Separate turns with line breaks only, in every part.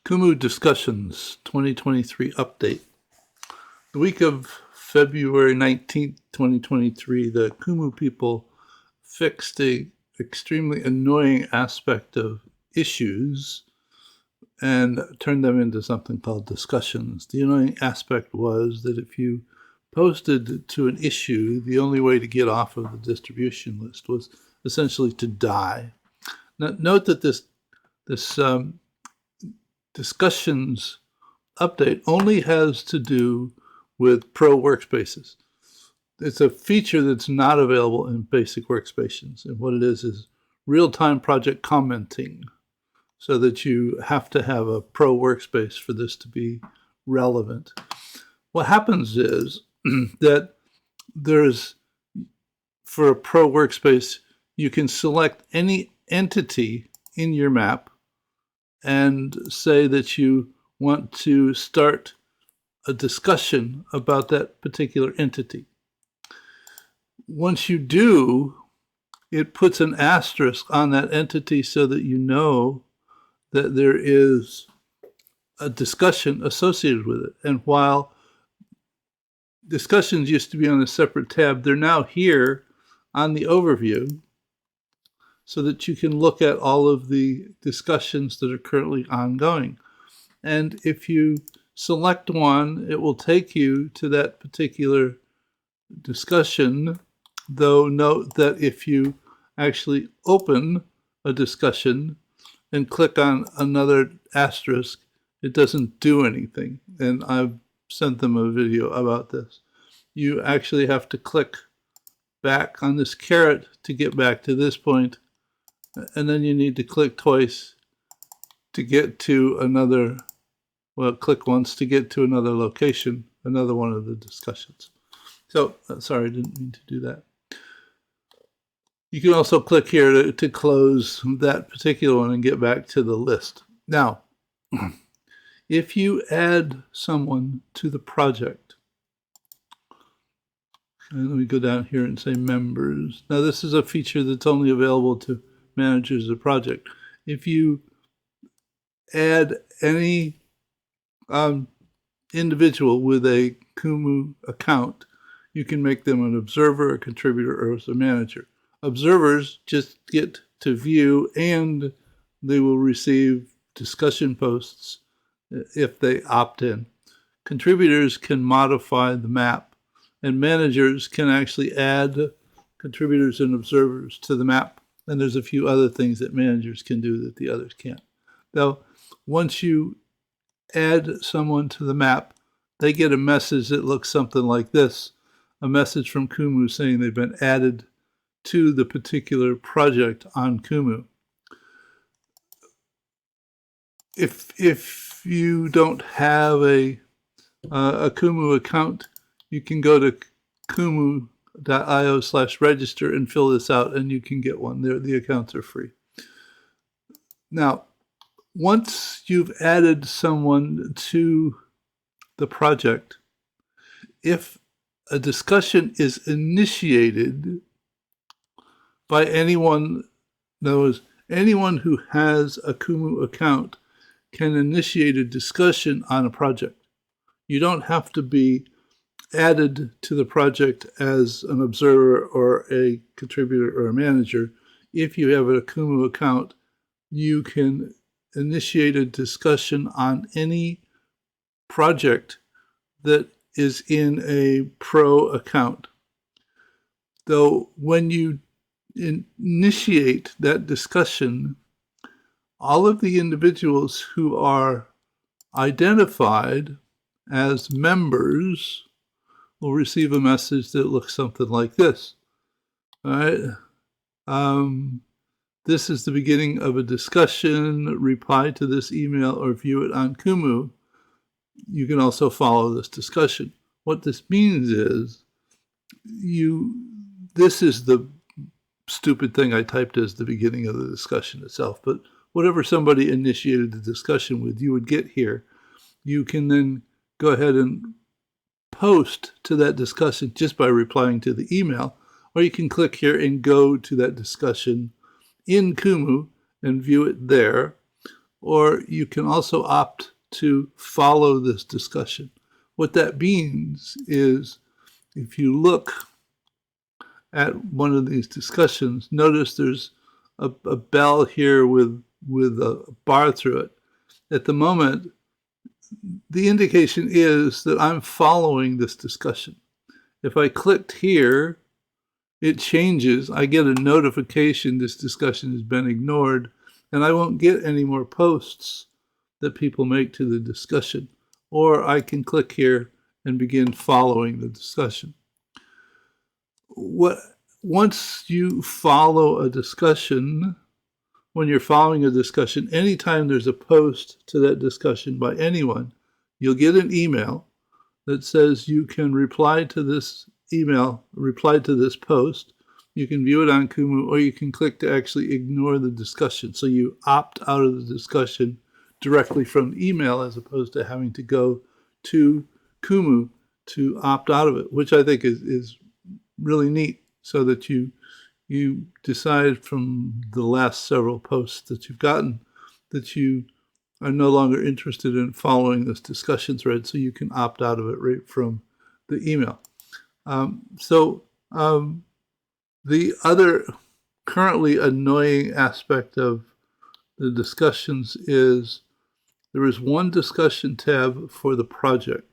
Kumu Discussions 2023 Update. The week of February 19th, 2023, the Kumu people fixed an extremely annoying aspect of issues and turned them into something called discussions. The annoying aspect was that if you posted to an issue, the only way to get off of the distribution list was essentially to die. Now, note that this discussions update only has to do with Pro Workspaces. It's a feature that's not available in basic Workspaces. And what it is real-time project commenting, so that you have to have a Pro Workspace for this to be relevant. What happens is that for a Pro Workspace, you can select any entity in your map and say that you want to start a discussion about that particular entity. Once you do, it puts an asterisk on that entity so that you know that there is a discussion associated with it. And while discussions used to be on a separate tab, they're now here on the overview so that you can look at all of the discussions that are currently ongoing. And if you select one, it will take you to that particular discussion, though note that if you actually open a discussion and click on another asterisk, it doesn't do anything. And I've sent them a video about this. You actually have to click back on this caret to get back to this point, and then you need to click twice to get to another, well, click once to get to another location, another one of the discussions. So, sorry, I didn't mean to do that. You can also click here to close that particular one and get back to the list. Now, if you add someone to the project, and let me go down here and say members. Now, this is a feature that's only available to managers of the project. If you add any individual with a Kumu account, you can make them an observer, a contributor, or as a manager. Observers just get to view, and they will receive discussion posts if they opt in. Contributors can modify the map, and managers can actually add contributors and observers to the map. And there's a few other things that managers can do that the others can't. Though, once you add someone to the map, they get a message that looks something like this, a message from Kumu saying they've been added to the particular project on Kumu. If you don't have a Kumu account, you can go to kumu.io/register and fill this out, and you can get one. The accounts are free. Now, once you've added someone to the project, if a discussion is initiated by anyone, anyone who has a Kumu account can initiate a discussion on a project. You don't have to be added to the project as an observer or a contributor or a manager. If you have a Kumu account, you can initiate a discussion on any project that is in a Pro account. Though when you initiate that discussion, all of the individuals who are identified as members will receive a message that looks something like this. All right. This is the beginning of a discussion. Reply to this email or view it on Kumu. You can also follow this discussion. What this means is this is the stupid thing I typed as the beginning of the discussion itself, but whatever somebody initiated the discussion with, you would get here. You can then go ahead and post to that discussion just by replying to the email, or you can click here and go to that discussion in Kumu and view it there. or you can also opt to follow this discussion. What that means is if you look at one of these discussions, notice there's a bell here with a bar through it. At the moment, the indication is that I'm following this discussion. If I clicked here, it changes. I get a notification this discussion has been ignored, and I won't get any more posts that people make to the discussion. Or I can click here and begin following the discussion. Once you follow a discussion, when you're following a discussion, anytime there's a post to that discussion by anyone, you'll get an email that says you can reply to this email, reply to this post. You can view it on Kumu, or you can click to actually ignore the discussion. So you opt out of the discussion directly from the email as opposed to having to go to Kumu to opt out of it, which I think is really neat, so that you decide from the last several posts that you've gotten that you are no longer interested in following this discussion thread, so you can opt out of it right from the email. The other currently annoying aspect of the discussions is there is one discussion tab for the project.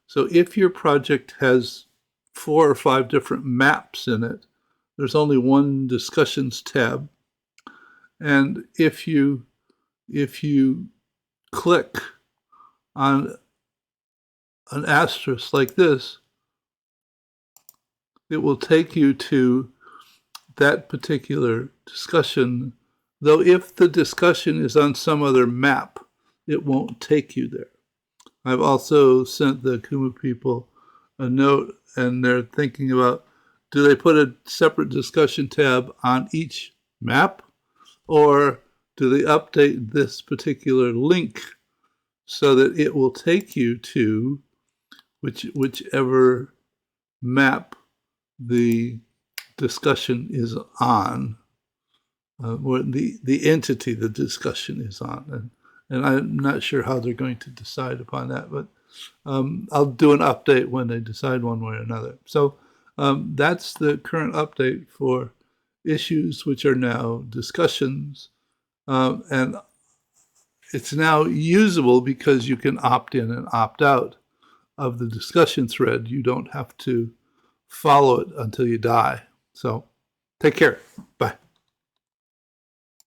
So if your project has 4 or 5 different maps in it, there's only one discussions tab. And if you click on an asterisk like this, it will take you to that particular discussion, though if the discussion is on some other map, it won't take you there. I've also sent the Kumu people a note, and they're thinking about, do they put a separate discussion tab on each map, or do they update this particular link so that it will take you to whichever map the discussion is on, or the entity the discussion is on. And I'm not sure how they're going to decide upon that, but I'll do an update when they decide one way or another. So that's the current update for issues which are now discussions. And it's now usable because you can opt in and opt out of the discussion thread. You don't have to follow it until you die. So take care. Bye.